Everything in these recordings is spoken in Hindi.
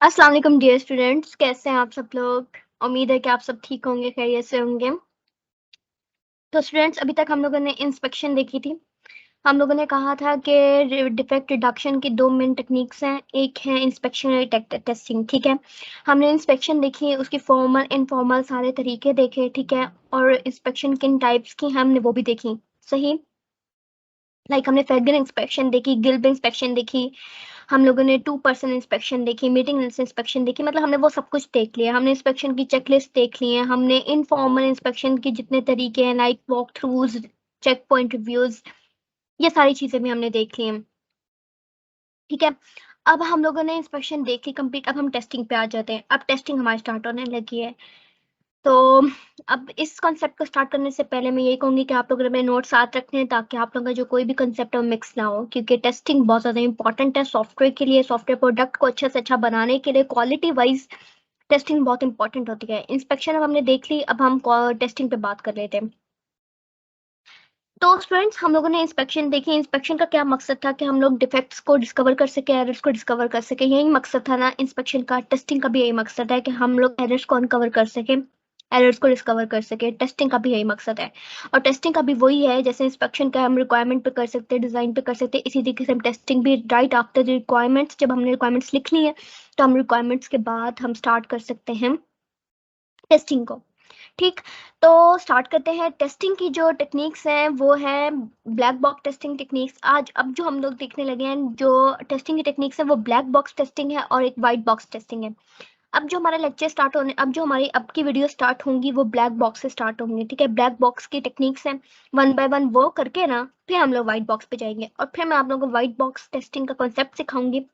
अस्सलाम वालेकुम डियर स्टूडेंट्स, कैसे हैं आप सब लोग। उम्मीद है कि आप सब ठीक होंगे, खैरियत से होंगे। तो स्टूडेंट्स, अभी तक हम लोगों ने इंस्पेक्शन देखी थी। हम लोगों ने कहा था कि डिफेक्ट रिडक्शन की दो मेन टेक्निक्स हैं, एक है इंस्पेक्शन और टेस्टिंग। ठीक है, हमने इंस्पेक्शन देखी, उसकी फॉर्मल इनफॉर्मल सारे तरीके देखे। ठीक है, और इंस्पेक्शन किन टाइप्स की हमने वो भी देखी। सही, हमने फेडरल इंस्पेक्शन देखी, गिल्ब इंस्पेक्शन देखी, हम लोगों ने 2% इंस्पेक्शन देखी, मीटिंग इंस्पेक्शन देखी। मतलब हमने वो सब कुछ देख लिया। हमने इंस्पेक्शन की चेकलिस्ट देख ली है, हमने इनफॉर्मल इंस्पेक्शन के जितने तरीके हैं like walkthroughs, checkpoint reviews, ये सारी चीजें भी हमने देख ली हैं। ठीक है, अब हम लोगों ने इंस्पेक्शन देखी कंप्लीट। अब हम टेस्टिंग पे आ जाते हैं। अब टेस्टिंग हमारी स्टार्ट होने लगी है। तो अब इस कॉन्सेप्ट को स्टार्ट करने से पहले मैं ये कहूंगी कि आप लोग अपने नोट साथ रखें हैं, ताकि आप लोगों का जो कोई भी कंसेप्ट है मिक्स ना हो, क्योंकि टेस्टिंग बहुत ज़्यादा इंपॉर्टेंट है सॉफ्टवेयर के लिए। सॉफ्टवेयर प्रोडक्ट को अच्छे से अच्छा बनाने के लिए क्वालिटी वाइज टेस्टिंग बहुत इंपॉर्टेंट होती है। इंस्पेक्शन अब हमने देख ली, अब हम टेस्टिंग पे बात कर लेते हैं। तो स्टूडेंट्स, हम लोगों ने इंस्पेक्शन देखी। इंस्पेक्शन का क्या मकसद था कि हम लोग डिफेक्ट्स को डिस्कवर कर सके, एरर्स को डिस्कवर कर सके। यही मकसद था ना इंस्पेक्शन का। टेस्टिंग का भी यही मकसद है कि हम लोग एरर्स को अनकवर कर सके, एरर्स को डिस्कवर कर सके। टेस्टिंग का भी यही मकसद है। और टेस्टिंग का भी वही है, जैसे इंस्पेक्शन का हम रिक्वायरमेंट पे कर सकते हैं, डिजाइन पे कर सकते हैं, इसी तरीके से हम टेस्टिंग भी राइट आफ्टर रिक्वायरमेंट्स, जब हमने रिक्वायरमेंट्स लिख ली है तो हम रिक्वायरमेंट्स के बाद हम स्टार्ट कर सकते हैं टेस्टिंग को। ठीक, तो स्टार्ट करते हैं। टेस्टिंग की जो टेक्निक्स हैं वो है ब्लैक बॉक्स टेस्टिंग टेक्निक्स। आज अब जो हम लोग देखने लगे हैं, जो टेस्टिंग की टेक्निक्स है वो ब्लैक बॉक्स टेस्टिंग है और एक वाइट बॉक्स टेस्टिंग है। अब जो हमारा लेक्चर स्टार्ट होने, अब जो हमारी अब की वीडियो स्टार्ट होंगी वो ब्लैक बॉक्स से स्टार्ट होंगी। ठीक है, ब्लैक बॉक्स की टेक्निक्स हैं, वन बाय वन वो करके ना फिर हम लोग व्हाइट बॉक्स पे जाएंगे, और फिर मैं आप लोगों को व्हाइट बॉक्स टेस्टिंग का कॉन्सेप्ट सिखाऊंगी।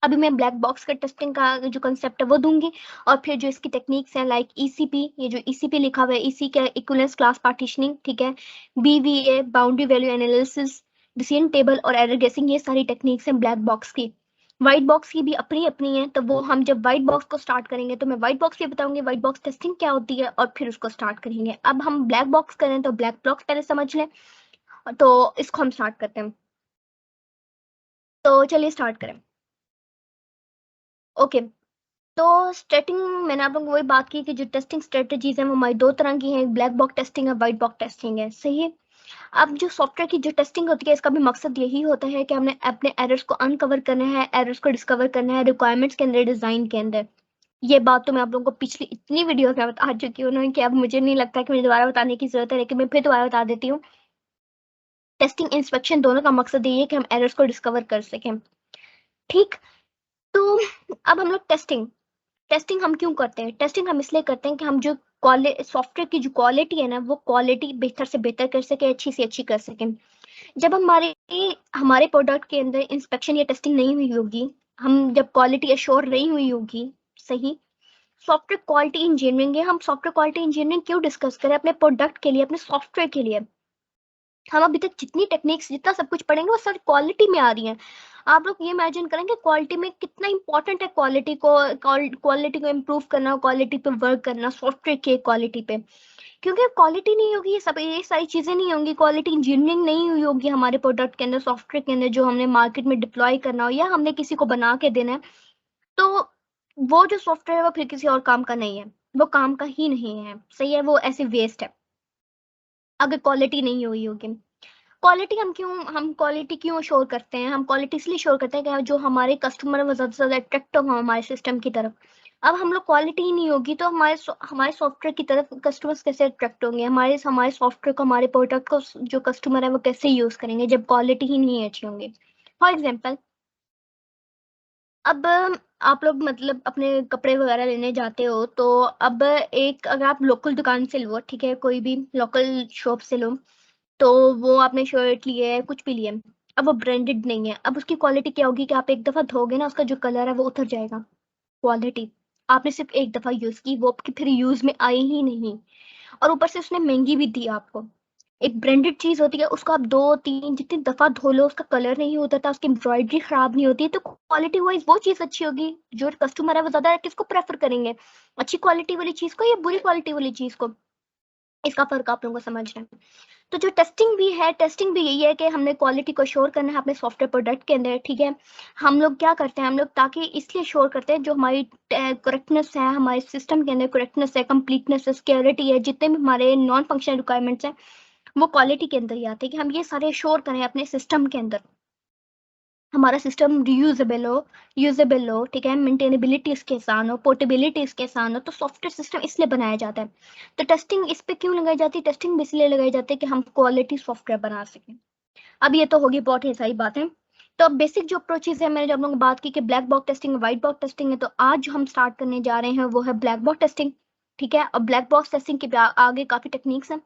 अभी मैं ब्लैक बॉक्स का टेस्टिंग का जो कंसेप्ट है वो दूंगी, और फिर जो इसकी टेक्निक्स हैं लाइक ईसीपी, ये जो ईसीपी लिखा हुआ है, इसी का इक्विवेलेंस क्लास पार्टीशनिंग, ठीक है, BVA boundary value analysis, decision table और एरर गेसिंग, ये सारी टेक्निक्स हैं ब्लैक बॉक्स की। व्हाइट बॉक्स की भी अपनी अपनी है, तो वो हम जब व्हाइट बॉक्स को स्टार्ट करेंगे तो मैं व्हाइट बॉक्स भी बताऊंगी व्हाइट बॉक्स टेस्टिंग क्या होती है, और फिर उसको स्टार्ट करेंगे। अब हम ब्लैक बॉक्स करें तो ब्लैक बॉक्स पहले समझ लें, तो इसको हम स्टार्ट करते हैं। तो चलिए स्टार्ट करें। ओके, तो स्टार्टिंग मैंने आप लोगों को वही बात की कि जो टेस्टिंग स्ट्रेटजीज हैं वो हमारी दो तरह की हैं, एक ब्लैक बॉक्स टेस्टिंग है, व्हाइट बॉक्स टेस्टिंग है। सही है, अब जो सॉफ्टवेयर की जो टेस्टिंग होती है इसका भी मकसद यही होता है कि हमने अपने एरर्स को अनकवर करना है, एरर्स को डिस्कवर करना है रिक्वायरमेंट्स के अंदर, डिजाइन के अंदर। ये बात तो मैं आप लोगों को पिछली इतनी वीडियो में बता चुकी हूँ ना कि अब मुझे नहीं लगता कि मुझे दोबारा बताने की जरूरत है, लेकिन मैं फिर दोबारा बता देती हूँ। टेस्टिंग इंस्पेक्शन दोनों का मकसद यही है कि हम एरर्स को डिस्कवर कर सकें। ठीक, तो अब हम लोग टेस्टिंग, टेस्टिंग हम क्यों करते हैं? टेस्टिंग हम इसलिए करते हैं कि हम जो सॉफ्टवेयर की जो क्वालिटी है ना वो क्वालिटी बेहतर से बेहतर कर सके, अच्छी से अच्छी कर सकें। जब हमारे हमारे प्रोडक्ट के अंदर इंस्पेक्शन या टेस्टिंग नहीं हुई होगी, हम जब क्वालिटी अश्योर नहीं हुई होगी, सही, सॉफ्टवेयर क्वालिटी इंजीनियरिंग है। हम सॉफ्टवेयर क्वालिटी इंजीनियरिंग क्यों डिस्कस करें? अपने प्रोडक्ट के लिए, अपने सॉफ्टवेयर के लिए। हम अभी तक जितनी टेक्निक्स, जितना सब कुछ पढ़ेंगे वो सारी क्वालिटी में आ रही हैं। आप लोग ये इमेजिन करेंगे क्वालिटी में कितना इंपॉर्टेंट है क्वालिटी को, क्वालिटी को इम्प्रूव करना, क्वालिटी पे वर्क करना, सॉफ्टवेयर के क्वालिटी पे। क्योंकि क्वालिटी नहीं होगी, ये सारी चीजें नहीं होंगी, क्वालिटी इंजीनियरिंग नहीं हुई होगी हमारे प्रोडक्ट के अंदर, सॉफ्टवेयर के अंदर जो हमने मार्केट में डिप्लॉय करना हो या हमने किसी को बना के देना है, तो वो जो सॉफ्टवेयर है वो फिर किसी और काम का नहीं है, वो काम का ही नहीं है। सही है, वो ऐसे वेस्ट है अगर क्वालिटी नहीं हुई होगी। क्वालिटी हम क्वालिटी क्यों शोर करते हैं? हम क्वालिटी इसलिए शोर करते हैं कि जो हमारे कस्टमर है वो ज़्यादा से ज़्यादा अट्रैक्ट हो हमारे सिस्टम की तरफ। अब हम लोग क्वालिटी ही नहीं होगी तो हमारे सॉफ्टवेयर की तरफ कस्टमर्स कैसे अट्रैक्ट होंगे? हमारे हमारे सॉफ्टवेयर को, हमारे प्रोडक्ट को जो कस्टमर है वो कैसे यूज़ करेंगे जब क्वालिटी ही नहीं अच्छी होंगी? फॉर एग्जाम्पल, अब आप लोग मतलब अपने कपड़े वगैरह लेने जाते हो, तो अब एक अगर आप लोकल दुकान से लो, ठीक है, कोई भी लोकल शॉप से लो, तो वो आपने शर्ट ली है, कुछ भी लिया, अब वो ब्रांडेड नहीं है, अब उसकी क्वालिटी क्या होगी कि आप एक दफा धोगे ना उसका जो कलर है वो उतर जाएगा। क्वालिटी, आपने सिर्फ एक दफा यूज की, वो आपकी फिर यूज में आई ही नहीं, और ऊपर से उसने महंगी भी दी आपको। एक ब्रांडेड चीज होती है, उसको आप दो तीन जितनी दफा धो लो उसका कलर नहीं उतरता, उसकी एम्ब्रॉयडरी खराब नहीं होती, तो क्वालिटी वाइज वो चीज अच्छी होगी। जो कस्टमर है वो ज्यादा किसको प्रेफर करेंगे, अच्छी क्वालिटी वाली चीज को या बुरी क्वालिटी वाली चीज को? इसका फर्क आप लोगों को समझना है। तो जो टेस्टिंग भी है, टेस्टिंग भी यही है कि हमने क्वालिटी को श्योर करना है अपने सॉफ्टवेयर प्रोडक्ट के अंदर, ठीक है। हम लोग क्या करते हैं, हम लोग ताकि इसलिए श्योर करते हैं जो हमारी करेक्टनेस है, हमारे सिस्टम के अंदर करेक्टनेस है, कंप्लीटनेस है, सिक्योरिटी है, जितने भी हमारे नॉन फंक्शनल रिक्वायरमेंट्स हैं वो क्वालिटी के अंदर ही आते हैं कि हम ये सारे श्योर करें अपने सिस्टम के अंदर, हमारा सिस्टम रीयूजेबल हो, यूजेबल हो, ठीक है, मेंटेनेबिलिटी इसके आसान हो, पोर्टेबिलिटी इसके आसान हो। तो सॉफ्टवेयर सिस्टम इसलिए बनाया जाता है। तो टेस्टिंग इस पे क्यों लगाई जाती है, टेस्टिंग इसलिए लगाई जाती है कि हम क्वालिटी सॉफ्टवेयर बना सकें। अब ये तो होगी बहुत ही सही बात है। तो अब बेसिक जो अप्रोचेज है, मैंने जब लोगों बात की कि black box testing, white box testing है, तो आज जो हम स्टार्ट करने जा रहे हैं वो है ब्लैक बॉक्स टेस्टिंग, ठीक है। और ब्लैक बॉक्स टेस्टिंग के आगे काफी टेक्निक्स हैं,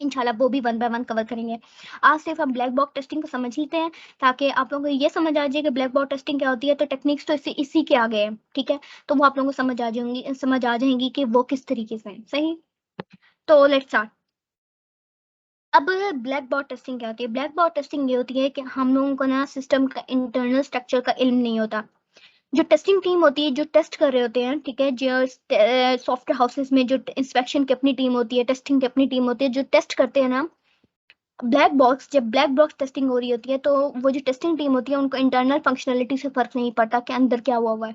इंशाल्लाह वो भी वन बाय वन कवर करेंगे। आज सिर्फ हम ब्लैक बॉक्स टेस्टिंग को समझ लेते हैं ताकि आप लोगों को ये समझ आ जाए कि ब्लैक बॉक्स टेस्टिंग क्या होती है। तो टेक्निक्स तो इसी के आगे है, ठीक है। तो वो आप लोगों को समझ आ जाएंगी कि वो किस तरीके से है, सही। तो लेट्स स्टार्ट। अब ब्लैक बॉक्स टेस्टिंग क्या होती है, ब्लैक बॉक्स टेस्टिंग ये होती है कि हम लोगों को ना सिस्टम का इंटरनल स्ट्रक्चर का इल्म नहीं होता। जो टेस्टिंग टीम होती है, जो टेस्ट कर रहे होते हैं, ठीक है, जो सॉफ्टवेयर हाउसेस में जो इंस्पेक्शन की अपनी टीम होती है, टेस्टिंग की अपनी टीम होती है, जो टेस्ट करते हैं ना जब ब्लैक बॉक्स टेस्टिंग हो रही होती है, तो वो जो टेस्टिंग टीम होती है उनको इंटरनल फंक्शनैलिटी से फर्क नहीं पड़ता कि अंदर क्या हुआ है,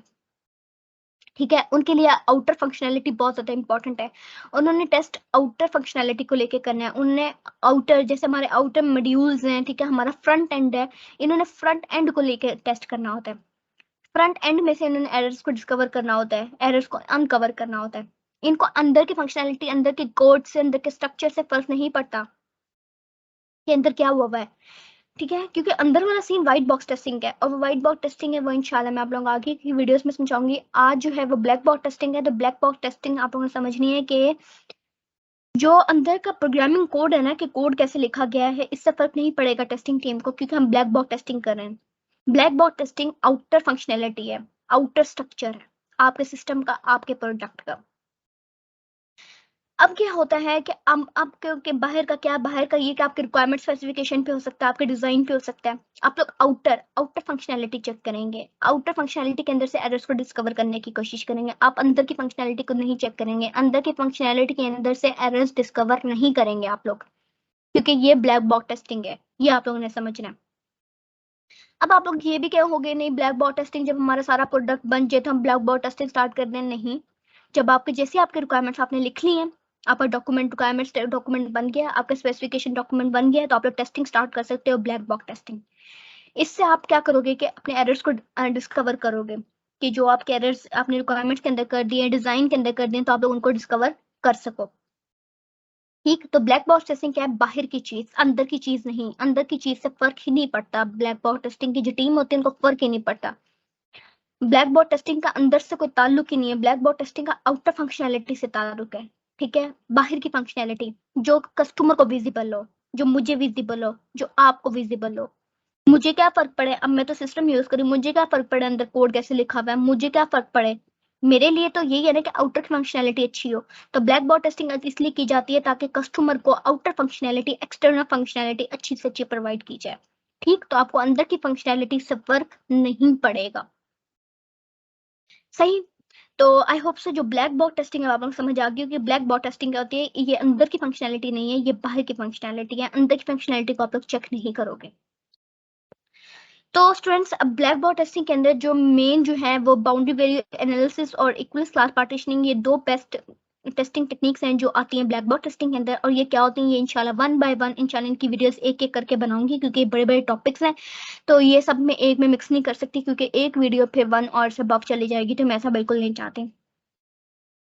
ठीक है। उनके लिए आउटर फंक्शनैलिटी बहुत ज्यादा इंपॉर्टेंट है। उन्होंने टेस्ट आउटर फंक्शनैलिटी को लेके करना है। उन्होंने आउटर, जैसे हमारे आउटर मॉड्यूल्स हैं, ठीक है, हमारा फ्रंट एंड है, इन्होंने फ्रंट एंड को लेके टेस्ट करना होता है। फ्रंट एंड में से इन्होंने एरर्स को डिस्कवर करना होता है, एरर्स को अनकवर करना होता है। इनको अंदर की फंक्शनैलिटी, अंदर के कोड से, अंदर के स्ट्रक्चर से फर्क नहीं पड़ता कि अंदर क्या हुआ है, ठीक है, क्योंकि अंदर वाला सीन व्हाइट बॉक्स टेस्टिंग है। और वो व्हाइट बॉक्स टेस्टिंग है वो इंशाल्लाह मैं आप लोगों को आगे की वीडियोस में समझाऊंगी। आज जो है वो ब्लैक बॉक्स टेस्टिंग है। तो ब्लैक बॉक्स टेस्टिंग आप लोगों को समझनी है कि जो अंदर का प्रोग्रामिंग कोड है ना, कि कोड कैसे लिखा गया है, इससे फर्क नहीं पड़ेगा टेस्टिंग टीम को, क्योंकि हम ब्लैक बॉक्स टेस्टिंग कर रहे हैं। Black box testing outer functionality है, आउटर स्ट्रक्चर है आपके सिस्टम का, आपके प्रोडक्ट का। अब क्या होता है कि आपके बाहर का क्या, बाहर का ये कि आपके रिक्वायरमेंट स्पेसिफिकेशन पे हो सकता है, आपके डिजाइन पे हो सकता है। आप लोग आउटर आउटर फंक्शनैलिटी चेक करेंगे, आउटर फंक्शनैलिटी के अंदर से एरर्स को डिस्कवर करने की कोशिश करेंगे। आप अंदर की फंक्शनैलिटी को नहीं चेक करेंगे, अंदर की फंक्शनैलिटी के अंदर से एरर्स डिस्कवर नहीं करेंगे आप लोग, क्योंकि ये ब्लैक बॉक्स टेस्टिंग है, ये आप लोगों ने समझना है। अब आप लोग ये भी क्या होगे, नहीं ब्लैक बॉक्स टेस्टिंग जब हमारा सारा प्रोडक्ट बन जाए तो हम ब्लैक बॉक्स टेस्टिंग स्टार्ट कर दें, नहीं। जब आपके जैसे आपके रिक्वायरमेंट्स आपने लिख ली हैं, आपका डॉक्यूमेंट, रिक्वायरमेंट्स डॉक्यूमेंट बन गया, आपका स्पेसिफिकेशन डॉक्यूमेंट बन गया, तो आप लोग टेस्टिंग स्टार्ट कर सकते हो, ब्लैक बॉक्स टेस्टिंग। इससे आप क्या करोगे कि अपने एरर्स को डिस्कवर करोगे, कि जो आपके एरर्स आपने रिक्वायरमेंट्स के अंदर कर दिए, डिजाइन के अंदर कर दिए, तो आप लोग उनको डिस्कवर कर सको, ठीक। तो ब्लैक बॉक्स टेस्टिंग क्या है, बाहर की चीज, अंदर की चीज नहीं, अंदर की चीज से फर्क ही नहीं पड़ता। ब्लैक बॉक्स टेस्टिंग की जो टीम होती है उनको फर्क ही नहीं पड़ता। ब्लैक बॉक्स टेस्टिंग का अंदर से कोई ताल्लुक ही नहीं है, ब्लैक बॉक्स टेस्टिंग का आउटर फंक्शनैलिटी से ताल्लुक है, ठीक है। बाहर की फंक्शनैलिटी जो कस्टमर को विजिबल हो, जो मुझे विजिबल हो, जो आपको विजिबल हो। मुझे क्या फर्क पड़े, अब मैं तो सिस्टम यूज करी, मुझे क्या फर्क पड़े अंदर कोड कैसे लिखा हुआ है, मुझे क्या फर्क पड़े। मेरे लिए तो यही है ना कि आउटर फंक्शनैलिटी अच्छी हो। तो ब्लैक बॉक्स टेस्टिंग इसलिए की जाती है ताकि कस्टमर को आउटर फंक्शनैलिटी, एक्सटर्नल फंक्शनैलिटी अच्छी से अच्छी प्रोवाइड की जाए, ठीक। तो आपको अंदर की फंक्शनैलिटी से फर्क नहीं पड़ेगा, सही। तो आई होप से जो ब्लैक बॉक्स टेस्टिंग है आप लोग समझ आ गई कि ब्लैक बॉक्स टेस्टिंग क्या होती है। ये अंदर की फंक्शनैलिटी नहीं है, ये बाहर की फंक्शनैलिटी है। अंदर की फंक्शनैलिटी को आप लोग चेक नहीं करोगे। तो स्टूडेंट्स, अब ब्लैक बॉक्स टेस्टिंग के अंदर जो मेन जो है वो बाउंड्री वैल्यू एनालिसिस और इक्वल क्लास पार्टीशनिंग, ये दो बेस्ट टेस्टिंग टेक्निक्स हैं जो आती हैं ब्लैक बॉक्स टेस्टिंग के अंदर। और ये क्या होती हैं, ये इंशाल्लाह वन बाय वन इंशाल्लाह इनकी वीडियोस एक एक करके बनाऊंगी, क्योंकि बड़े बड़े टॉपिक्स हैं, तो ये सब में एक में मिक्स नहीं कर सकती, क्योंकि एक वीडियो फिर वन और से बफ चली जाएगी, तो मैं ऐसा बिल्कुल नहीं चाहती।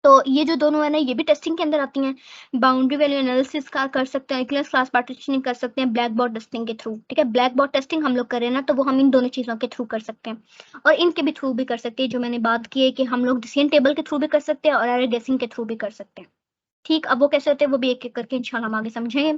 तो ये जो दोनों है ना, ये भी टेस्टिंग के अंदर आती हैं। बाउंड्री वैल्यू एनालिसिस का कर सकते हैं, इक्विवेलेंस क्लास पार्टीशनिंग कर सकते हैं ब्लैक बॉक्स टेस्टिंग के थ्रू, ठीक है। ब्लैक बॉक्स टेस्टिंग हम लोग करें ना, तो वो हम इन दोनों चीजों के थ्रू कर सकते हैं, और इनके भी थ्रू भी कर सकते हैं, जो मैंने बात की है कि हम लोग डिसीजन टेबल के थ्रू भी कर सकते हैं और एरर गेसिंग के थ्रू भी कर सकते हैं, ठीक। अब वो कैसे होते हैं वो भी एक एक करके इंशाल्लाह हम आगे समझेंगे।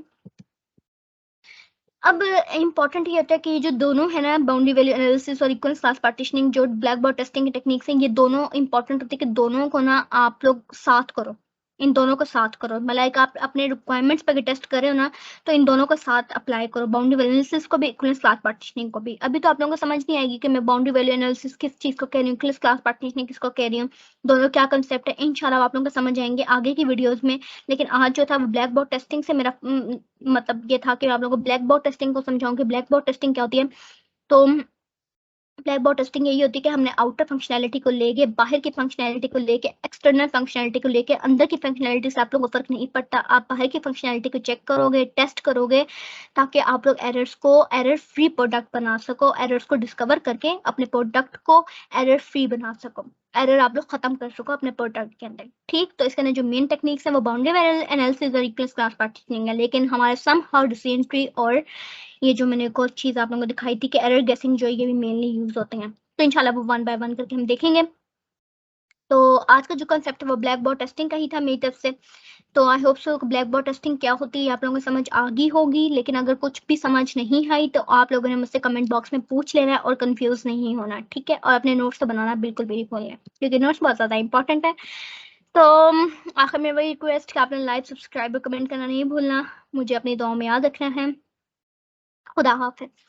अब इम्पोर्टेंट ये होता है कि ये जो दोनों है ना, बाउंड्री वैल्यू एनालिसिस और इक्विवेलेंस क्लास पार्टीशनिंग, जो ब्लैक बॉक्स टेस्टिंग की टेक्निक्स हैं, ये दोनों इंपॉर्टेंट होती है कि दोनों को ना आप लोग साथ करो, इन दोनों को साथ करो। लाइक आप अपने रिक्वायरमेंट्स पर टेस्ट कर रहे हो ना, तो इन दोनों को साथ अप्लाई करो, बाउंड्री वैल्यू एनालिसिस को भी, इक्विवेलेंस क्लास पार्टीशनिंग को भी। अभी तो आप लोगों को समझ नहीं आएगी कि मैं बाउंड्री वैल्यू एनालिसिस किस चीज़ को कह रही हूँ, इक्विवेलेंस क्लास पार्टीशनिंग किसको कह रही हूँ, दोनों क्या कंसेप्ट है। इंशाल्लाह आप लोगों को समझ आएंगे आगे की वीडियोज़ में। लेकिन आज जो था वो ब्लैक बोर्ड टेस्टिंग से मेरा मतलब ये था कि आप लोगों को ब्लैक बोर्ड टेस्टिंग को समझाऊँ कि ब्लैक बोर्ड टेस्टिंग क्या होती है। तो ब्लैक बॉक्स टेस्टिंग यही होती है कि हमने आउटर फंक्शनैलिटी को लेके, बाहर की फंक्शनैलिटी को लेके, एक्सटर्नल फंक्शनैलिटी को लेके, अंदर की फंक्शनैलिटी से आप लोगों को फ़र्क नहीं पड़ता। आप बाहर की फंक्शनैलिटी को चेक करोगे, टेस्ट करोगे, ताकि आप लोग एरर्स को एरर फ्री प्रोडक्ट बना सको, एरर्स को डिस्कवर करके अपने प्रोडक्ट को एरर फ्री बना सको, एरर आप लोग ख़त्म कर सको अपने प्रोडक्ट के अंदर। ठीक, तो इसके अंदर जो मेन टेक्निक्स हैं वो बाउंड्री वैल्यू एनालिसिस और इक्विवेलेंस क्लास पार्टीशनिंग है। लेकिन हमारे सम हाउ डिसीजन ट्री और ये जो मैंने एक और चीज़ आप लोगों को दिखाई थी कि एरर गेसिंग जो है ये भी मेनली यूज़ होते हैं। तो इंशाल्लाह वो वन बाय वन करके हम देखेंगे। तो आज का जो कंसेप्ट है वो ब्लैक बोर्ड टेस्टिंग का ही था मेरी तरफ से। तो I hope so black board testing क्या होती है आप लोगों को समझ आ गई होगी। लेकिन अगर कुछ भी समझ नहीं आई तो आप लोगों ने मुझसे कमेंट बॉक्स में पूछ लेना है और कंफ्यूज नहीं होना, ठीक है। और अपने नोट्स तो बनाना बिल्कुल भी नहीं भूलना, क्योंकि नोट्स बहुत ज़्यादा इंपॉर्टेंट है। तो आखिर में वही रिक्वेस्ट कि आपने लाइक, सब्सक्राइब और कमेंट करना नहीं भूलना। मुझे अपनी दुआओं में याद रखना है। खुदा हाफिज़।